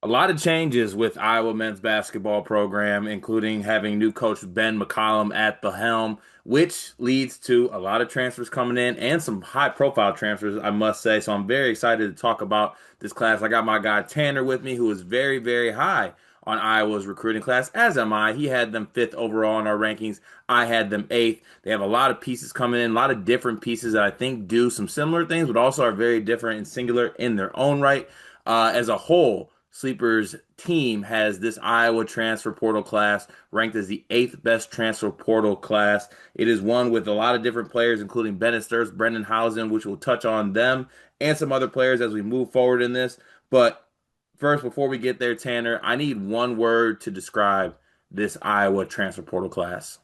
A lot of changes with Iowa men's basketball program, including having new coach Ben McCollum at the helm, which leads to a lot of transfers coming in and some high profile transfers, I must say. So I'm very excited to talk about this class. I got my guy Tanner with me, who is very, very high on Iowa's recruiting class, as am I. He had them fifth overall in our rankings. I had them eighth. They have a lot of pieces coming in, a lot of different pieces that I think do some similar things, but also are very different and singular in their own right. As a whole, Sleeper's team has this Iowa transfer portal class ranked as the eighth best transfer portal class. It is one with a lot of different players, including Bennett Sturts, Brendan Housen, which will touch on them and some other players as we move forward in this. But first, before we get there, Tanner, I need one word to describe this Iowa transfer portal class.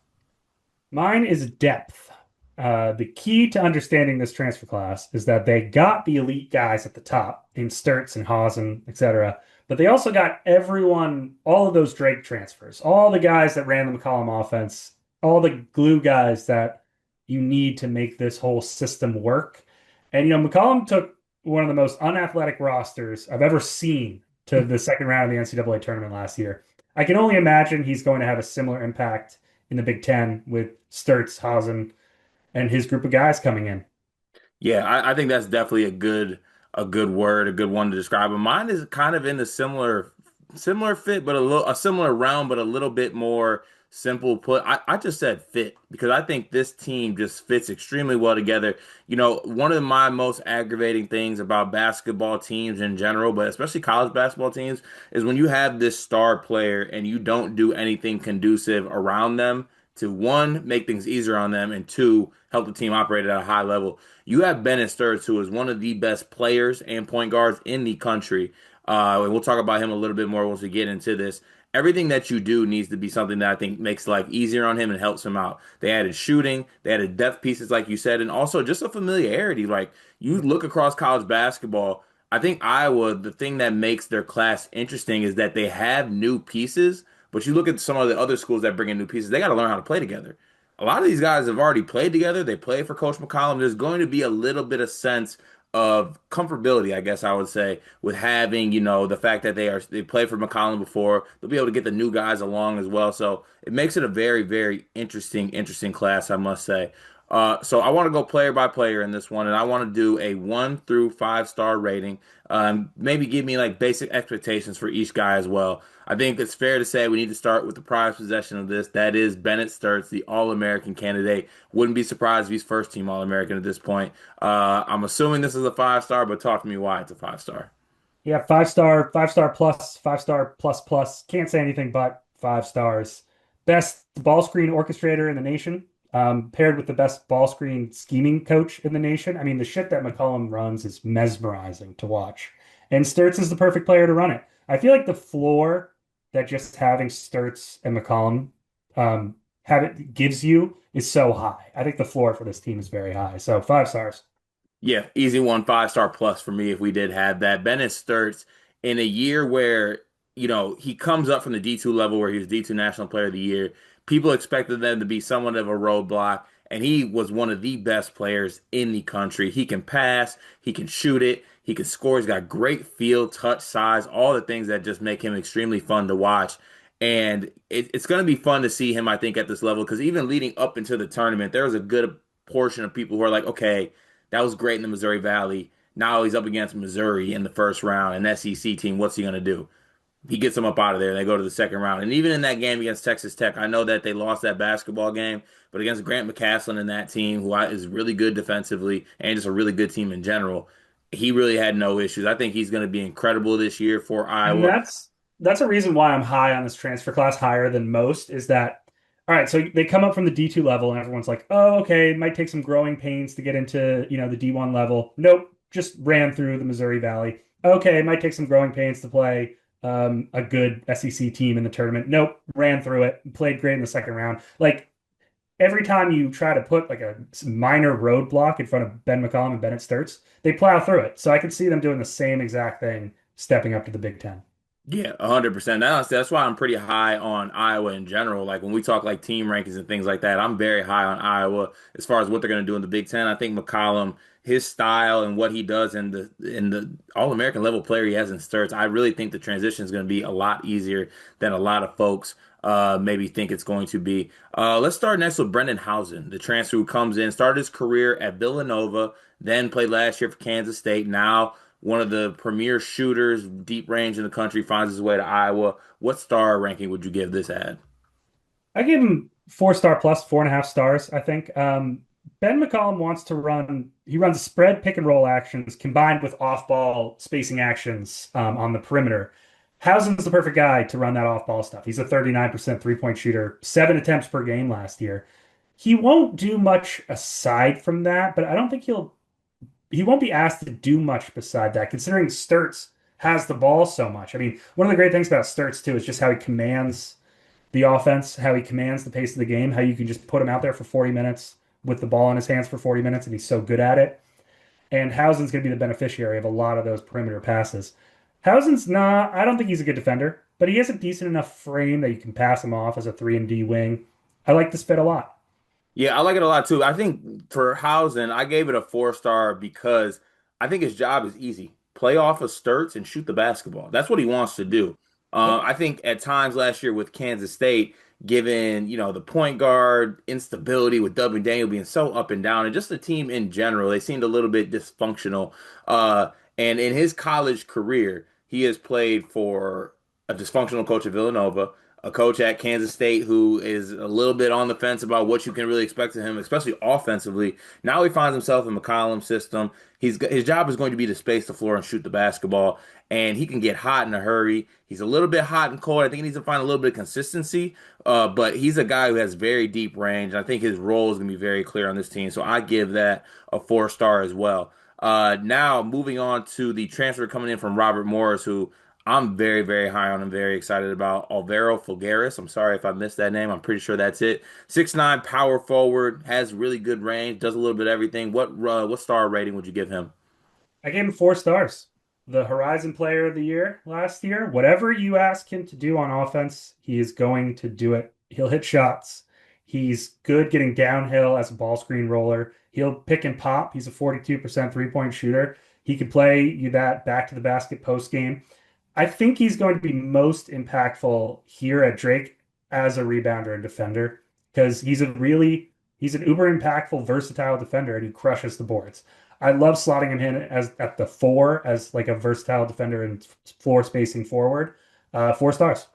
Mine is depth. The key to understanding this transfer class is that they got the elite guys at the top in Sturts and Hausen, etc. But they also got everyone, all of those Drake transfers, all the guys that ran the McCollum offense, all the glue guys that you need to make this whole system work. And, McCollum took one of the most unathletic rosters I've ever seen to the second round of the NCAA tournament last year. I can only imagine he's going to have a similar impact in the Big Ten with Sturts, Hausen, and his group of guys coming in. Yeah, I think that's definitely a good word, a good one to describe it. Mine is kind of in the similar fit, but a similar realm, but a little bit more simple put. I just said fit because I think this team just fits extremely well together. One of my most aggravating things about basketball teams in general, but especially college basketball teams, is when you have this star player and you don't do anything conducive around them to one, make things easier on them, and two, help the team operate at a high level. You have Bennett Sturts, who is one of the best players and point guards in the country. And we'll talk about him a little bit more once we get into this. Everything that you do needs to be something that I think makes life easier on him and helps him out. They added shooting, they added depth pieces, like you said, and also just a familiarity. Like you look across college basketball, I think Iowa, the thing that makes their class interesting is that they have new pieces, but you look at some of the other schools that bring in new pieces, they got to learn how to play together. A lot of these guys have already played together. They play for Coach McCollum. There's going to be a little bit of sense of comfortability, I guess I would say, with having, the fact that they played for McCollum before. They'll be able to get the new guys along as well. So it makes it a very, very interesting class, I must say. So I want to go player by player in this one, and I want to do a 1 through 5 star rating. Maybe give me like basic expectations for each guy as well. I think it's fair to say we need to start with the prized possession of this. That is Bennett Sturts, the All-American candidate. Wouldn't be surprised if he's first team All-American at this point. I'm assuming this is a 5 star, but talk to me why it's a 5 star. Yeah, 5 star plus, 5 star plus plus. Can't say anything but 5 stars. Best ball screen orchestrator in the nation, paired with the best ball screen scheming coach in the nation. I mean, the shit that McCollum runs is mesmerizing to watch. And Sturts is the perfect player to run it. I feel like the floor that just having Sturts and McCollum have it gives you is so high. I think the floor for this team is very high. So 5 stars. Yeah, easy one, 5 star plus for me if we did have that. Bennett Sturts in a year where, he comes up from the D2 level where he was D2 National Player of the Year. People expected them to be somewhat of a roadblock, and he was one of the best players in the country. He can pass, he can shoot it, he can score. He's got great field, touch, size, all the things that just make him extremely fun to watch. And it's going to be fun to see him, I think, at this level because even leading up into the tournament, there was a good portion of people who are like, okay, that was great in the Missouri Valley. Now he's up against Missouri in the first round, an SEC team. What's he going to do? He gets them up out of there. They go to the second round. And even in that game against Texas Tech, I know that they lost that basketball game, but against Grant McCaslin and that team, is really good defensively and just a really good team in general, he really had no issues. I think he's going to be incredible this year for And Iowa. that's a reason why I'm high on this transfer class, higher than most, is that all right, so they come up from the D2 level and everyone's like, "Oh, okay, it might take some growing pains to get into, the D1 level." Nope, just ran through the Missouri Valley. Okay, it might take some growing pains to play a good SEC team in the tournament. Nope, ran through it, played great in the second round. Like every time you try to put like a minor roadblock in front of Ben McCollum and Bennett Sturts, they plow through it. So I can see them doing the same exact thing stepping up to the Big Ten. Yeah, 100%. That's why I'm pretty high on Iowa in general. Like when we talk like team rankings and things like that, I'm very high on Iowa as far as what they're going to do in the Big Ten. I think McCollum, his style and what he does in the All-American level player he has in Sturts, I really think the transition is going to be a lot easier than a lot of folks maybe think it's going to be. Let's start next with Brendan Housen, the transfer who comes in, started his career at Villanova, then played last year for Kansas State. Now one of the premier shooters, deep range in the country, finds his way to Iowa. What star ranking would you give this ad? I gave him 4 star plus, 4.5 stars, I think. Ben McCollum wants to run, he runs spread pick and roll actions combined with off ball spacing actions on the perimeter. Housen's the perfect guy to run that off ball stuff. He's a 39% 3-point shooter, 7 attempts per game last year. He won't do much aside from that, but I don't think he won't be asked to do much beside that, considering Sturts has the ball so much. I mean, one of the great things about Sturts too is just how he commands the offense, how he commands the pace of the game, how you can just put him out there for 40 minutes with the ball in his hands for 40 minutes, and he's so good at it. And Hausen's going to be the beneficiary of a lot of those perimeter passes. Hausen's not, I don't think he's a good defender, but he has a decent enough frame that you can pass him off as a 3 and D wing. I like this fit a lot. Yeah, I like it a lot too. I think for Hausen, I gave it a 4 star because I think his job is easy. Play off of Sturts and shoot the basketball. That's what he wants to do. Yep. I think at times last year with Kansas State, given the point guard instability with W. Daniel being so up and down, and just the team in general, they seemed a little bit dysfunctional. And in his college career, he has played for a dysfunctional coach at Villanova, a coach at Kansas State who is a little bit on the fence about what you can really expect of him, especially offensively. Now he finds himself in McCollum's system. His job is going to be to space the floor and shoot the basketball, and he can get hot in a hurry. He's a little bit hot and cold. I think he needs to find a little bit of consistency, but he's a guy who has very deep range. I think his role is going to be very clear on this team, so I give that a 4 star as well. Now moving on to the transfer coming in from Robert Morris, who I'm very, very high on and very excited about Alvaro Filgares. I'm sorry if I missed that name. I'm pretty sure that's it. 6'9" power forward, has really good range, does a little bit of everything. What star rating would you give him? I gave him 4 stars. The Horizon Player of the Year last year. Whatever you ask him to do on offense, he is going to do it. He'll hit shots. He's good getting downhill as a ball screen roller. He'll pick and pop. He's a 42% 3-point shooter. He can play you that back to the basket post game. I think he's going to be most impactful here at Drake as a rebounder and defender because he's an uber impactful, versatile defender and he crushes the boards. I love slotting him in as at the 4 as like a versatile defender and floor spacing forward. 4 stars.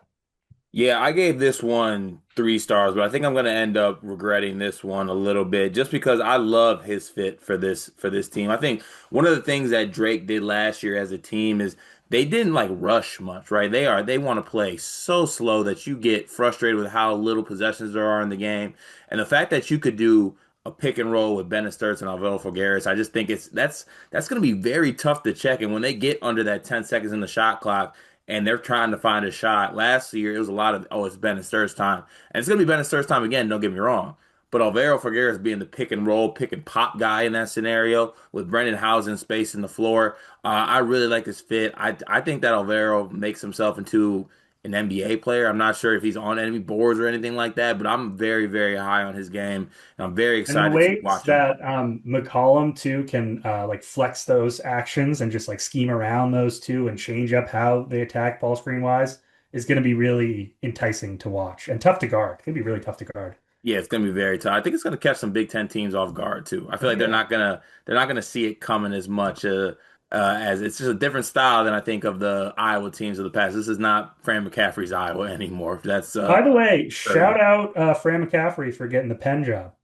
Yeah, I gave this one 3 stars, but I think I'm going to end up regretting this one a little bit just because I love his fit for this team. I think one of the things that Drake did last year as a team is they didn't like rush much, right? They want to play so slow that you get frustrated with how little possessions there are in the game. And the fact that you could do a pick and roll with Bennett Sturts and Alvaro Figueres, I just think that's going to be very tough to check. And when they get under that 10 seconds in the shot clock, and they're trying to find a shot. Last year, it was a lot of, oh, it's Ben and Stur's time. And it's going to be Ben and Stur's time again, don't get me wrong. But Alvaro Figueres being the pick and roll, pick and pop guy in that scenario with Brendan Housen spacing the floor. I really like this fit. I think that Alvaro makes himself into an NBA player. I'm not sure if he's on any boards or anything like that, but I'm very, very high on his game. And I'm very And the excited to ways watch him. that McCollum too can like flex those actions and just like scheme around those two and change up how they attack ball screen wise is going to be really enticing to watch and tough to guard. It's going to be really tough to guard. Yeah, it's gonna be very tough. I think it's gonna catch some Big Ten teams off guard too. I feel Oh like they're yeah. not gonna they're not gonna see it coming as much as it's just a different style than I think of the Iowa teams of the past. This is not Fran McCaffrey's Iowa anymore. That's By the way, shout certain. out Fran McCaffrey for getting the pen job.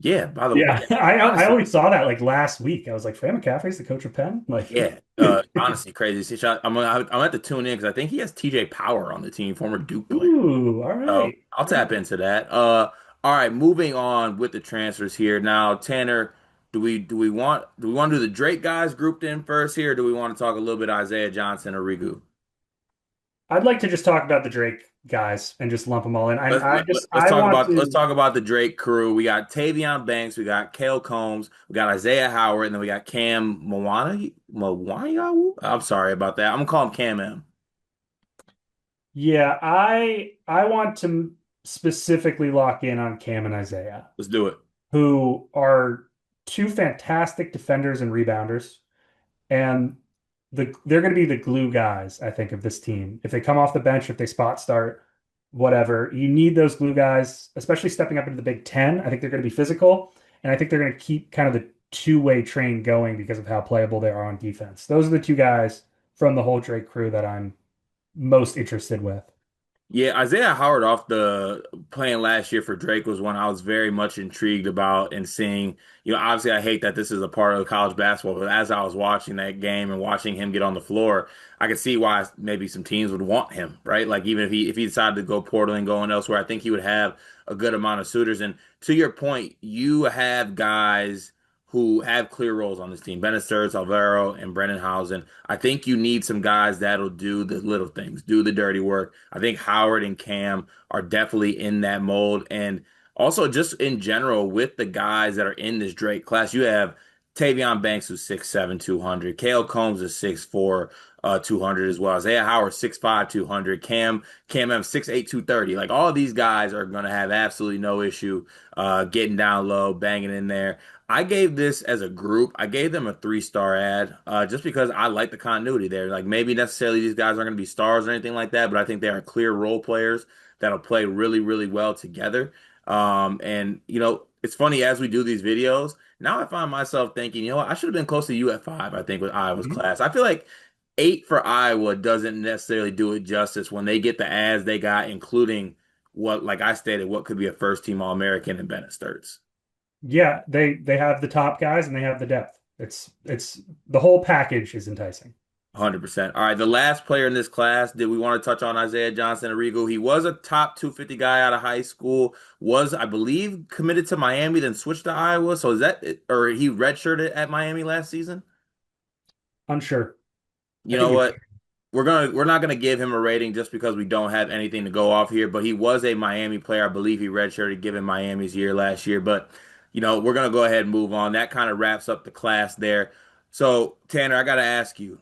Yeah. By the Yeah, way, I honestly, only saw that like last week. I was like, Fran McCaffrey's the coach of Penn? Like, yeah. Honestly, crazy. See, I'm gonna have to tune in because I think he has TJ Power on the team, former Duke player. ooh, all So right. I'll Very tap good. into that. All right, moving on with the transfers here. Now, Tanner, do we want to do the Drake guys grouped in first here, or do we want to talk a little bit Isaiah Johnson or Rigu? I'd like to just talk about the Drake guys and just lump them all in. Let's I let, just let's I talk want about let's to. talk about the Drake crew. We got Tavion Banks, we got Kale Combs, we got Isaiah Howard, and then we got Cam Mwana. I'm sorry about that. I'm gonna call him Cam M. Yeah, I want to specifically lock in on Cam and Isaiah, Let's do it. who are two fantastic defenders and rebounders. And they're going to be the glue guys, I think, of this team. If they come off the bench, if they spot start, whatever, you need those glue guys, especially stepping up into the Big Ten. I think they're going to be physical, and I think they're going to keep kind of the two-way train going because of how playable they are on defense. Those are the two guys from the whole Drake crew that I'm most interested with. Yeah, Isaiah Howard off the playing last year for Drake was one I was very much intrigued about and seeing. Obviously I hate that this is a part of college basketball, but as I was watching that game and watching him get on the floor, I could see why maybe some teams would want him, right? Like even if he decided to go portal and going elsewhere, I think he would have a good amount of suitors. And to your point, you have guys who have clear roles on this team. Bennett Sturts, Alvaro, and Brennan Hausen. I think you need some guys that'll do the little things, do the dirty work. I think Howard and Cam are definitely in that mold. And also just in general, with the guys that are in this Drake class, you have Tavion Banks, who's 6'7", 200. Kale Combs is 6'4", 200 as well. Isaiah Howard, 6'5", 200. Cam M, 6'8", 230. Like all of these guys are going to have absolutely no issue getting down low, banging in there. I gave this as a group, I gave them a 3-star ad just because I like the continuity there. Like maybe necessarily these guys aren't going to be stars or anything like that, but I think they are clear role players that'll play really, really well together. And it's funny as we do these videos, now I find myself thinking, I should have been close to you at 5, I think, with Iowa's Mhm. class. I feel like 8 for Iowa doesn't necessarily do it justice when they get the ads they got, including what, like I stated, what could be a first team All-American in Bennett Sturts. Yeah, they have the top guys and they have the depth. It's the whole package is enticing. 100%. All right, the last player in this class, did we want to touch on Isaiah Johnson Arrigo? He was a top 250 guy out of high school, was, I believe, committed to Miami, then switched to Iowa. So is that, or he redshirted at Miami last season? Unsure. You I think know he's what? We're not gonna give him a rating just because we don't have anything to go off here, but he was a Miami player. I believe he redshirted given Miami's year last year. But we're gonna go ahead and move on. That kind of wraps up the class there. So Tanner, I gotta ask you.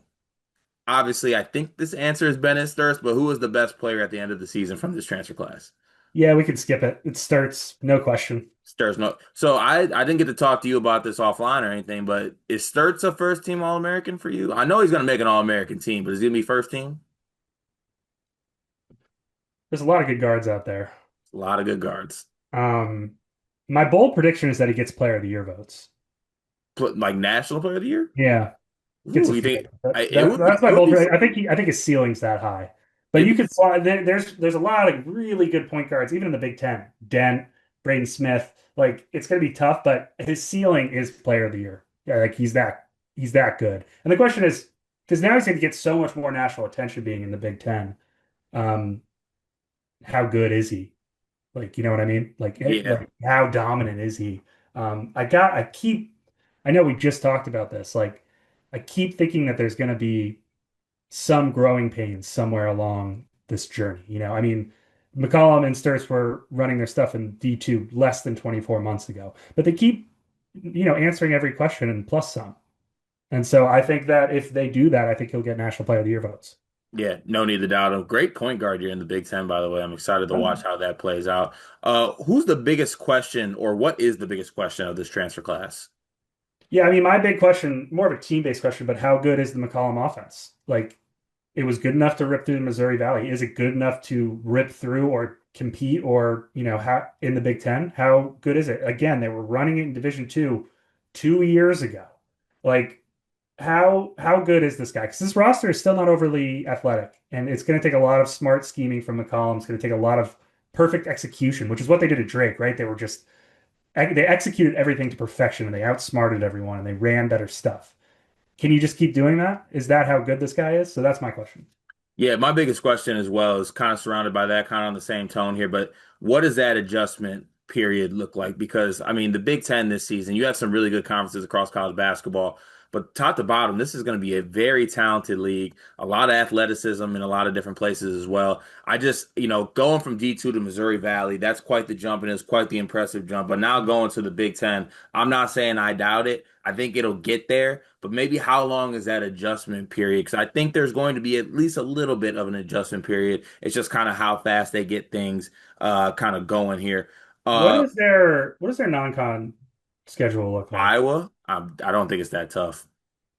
Obviously, I think this answer is Bennett Sturts, but who was the best player at the end of the season from this transfer class? Yeah, we can skip it. It starts, no question. Sturts, no. So I didn't get to talk to you about this offline or anything, but is Sturts a first team All American for you? I know he's gonna make an All American team, but is he gonna be first team? There's a lot of good guards out there. A lot of good guards. Um, my bold prediction is that he gets player of the year votes. Like National Player of the Year? Yeah, gets Ooh, a you few. think it That, would be that's it my would bold be prediction. I think his ceiling's that high. But it'd you be could slide there's a lot of really good point guards, even in the Big Ten. Dent, Braden Smith. Like it's gonna be tough, but his ceiling is player of the year. Yeah, like he's that good. And the question is, because now he's gonna get so much more national attention being in the Big Ten. Um, how good is he? Like, you know what I mean? yeah. Like how dominant is he? I know we just talked about this. Like, I keep thinking that there's going to be some growing pains somewhere along this journey. I mean, McCollum and Sturts were running their stuff in D2 less than 24 months ago, but they keep, answering every question and plus some. And so I think that if they do that, I think he'll get National Player of the Year votes. Yeah, no need to doubt him. Great point guard here in the Big Ten, by the way. I'm excited to watch how that plays out. Who's the biggest question, or what is the biggest question of this transfer class? Yeah, I mean, my big question, more of a team-based question, but how good is the McCollum offense? Like, it was good enough to rip through the Missouri Valley. Is it good enough to rip through or compete or, how in the Big Ten? How good is it? Again, they were running it in Division Two 2 years ago. Like, how good is this guy? Because this roster is still not overly athletic, and it's going to take a lot of smart scheming from McCollum. It's going to take a lot of perfect execution, which is what they did at Drake, right? They executed everything to perfection and they outsmarted everyone and they ran better stuff. Can you just keep doing that? Is that how good this guy is? So that's my question. Yeah, my biggest question as well is kind of surrounded by that, kind of on the same tone here. But what does that adjustment period look like? Because, I mean, the Big Ten this season, you have some really good conferences across college basketball. But top to bottom, this is going to be a very talented league, a lot of athleticism in a lot of different places as well. I just, going from D2 to Missouri Valley, that's quite the jump and it's quite the impressive jump. But now going to the Big Ten, I'm not saying I doubt it. I think it'll get there, but maybe how long is that adjustment period? Because I think there's going to be at least a little bit of an adjustment period. It's just kind of how fast they get things kind of going here. Uh, What does their non-con schedule look like? Iowa, I don't think it's that tough.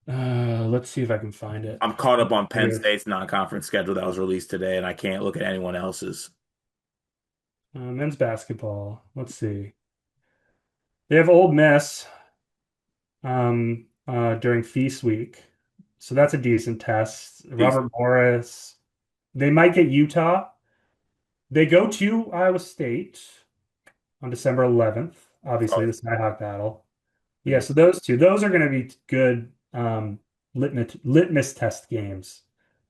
Let's see if I can find it. I'm caught up on Penn Here. State's non-conference schedule that was released today, and I can't look at anyone else's. Men's basketball. Let's see. They have Old Miss during Feast Week, so that's a decent test. Decent. Robert Morris. They might get Utah. They go to Iowa State on December 11th. Obviously, the Skyhawk battle. Yeah, Mhm. so those two, those are going to be good litmus test games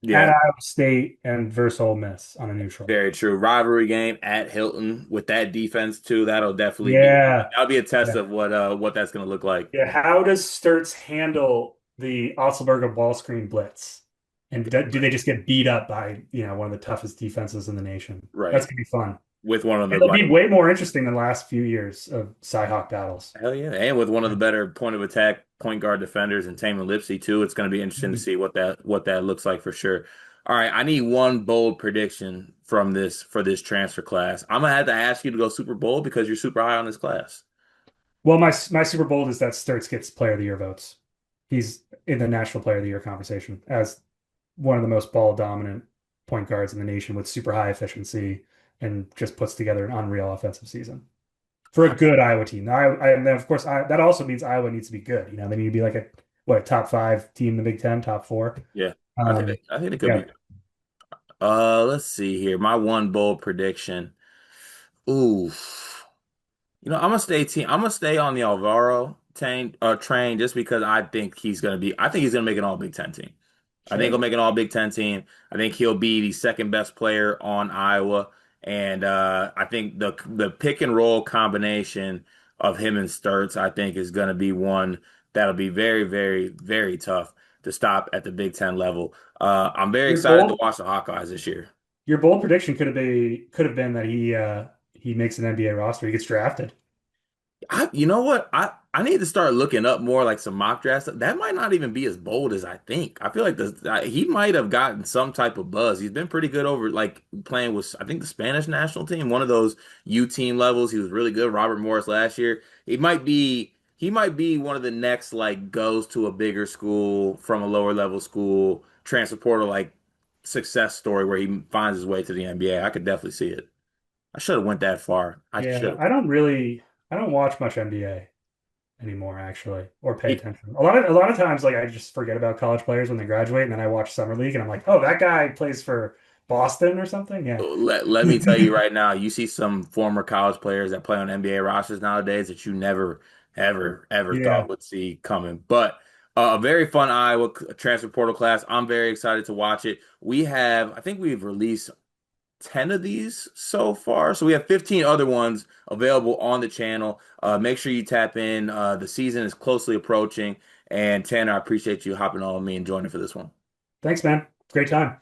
at Yeah, Iowa State and versus Ole Miss on a neutral. very true. Rivalry game at Hilton with that defense too. That'll definitely be Yeah. that'll be a test Yeah. of what that's going to look like. Yeah. How does Sturts handle the Otzelberger ball screen blitz? And do they just get beat up by, one of the toughest defenses in the nation? That's Right. gonna be fun. With one of the It'll like be way more interesting than the last few years of Cyhawk battles. hell yeah, and with one of the better point of attack point guard defenders in Taman Lipsey too. It's going to be interesting to Mhm. see what that looks like for sure. All right, I need one bold prediction from this for this transfer class. I'm gonna have to ask you to go Super Bowl because you're super high on this class. Well, my Super Bowl is that Sturts gets Player of the Year votes. He's in the National Player of the Year conversation as one of the most ball dominant point guards in the nation with super high efficiency and just puts together an unreal offensive season for a good Iowa team. And then of course that also means Iowa needs to be good. They need to be like a top five team in the Big Ten, top four. Yeah, Um, I think it could yeah, be. Let's see here. My one bold prediction. Ooh. I'm gonna stay on the Alvaro train just because I think he's gonna make an all Big Ten team. I think he'll sure. make an all Big Ten team. I think he'll be the second best player on Iowa. And I think the pick and roll combination of him and Sturts, I think, is gonna be one that'll be very, very, very tough to stop at the Big Ten level. I'm very Your excited to bold watch the Hawkeyes this year. your bold prediction could have been that he makes an NBA roster. He gets drafted. You know what? I need to start looking up more like some mock drafts. That might not even be as bold as I think. I feel like he might have gotten some type of buzz. He's been pretty good over like playing with I think the Spanish national team, one of those U team levels. He was really good. Robert Morris last year. He might be one of the next like goes to a bigger school from a lower level school transfer portal like success story where he finds his way to the NBA. I could definitely see it. I should have went that far. I should Yeah, have. I don't watch much NBA anymore actually, or pay attention. A lot of times, like I just forget about college players when they graduate, and then I watch summer league, and I'm like, oh, that guy plays for Boston or something. Yeah. Let me tell you right now, you see some former college players that play on NBA rosters nowadays that you never, ever, ever thought Yeah. would see coming. But a very fun Iowa transfer portal class. I'm very excited to watch it. I think we've released 10 of these so far. So we have 15 other ones available on the channel. Make sure you tap in. The season is closely approaching. And Tanner, I appreciate you hopping on with me and joining for this one. Thanks, man. Great time.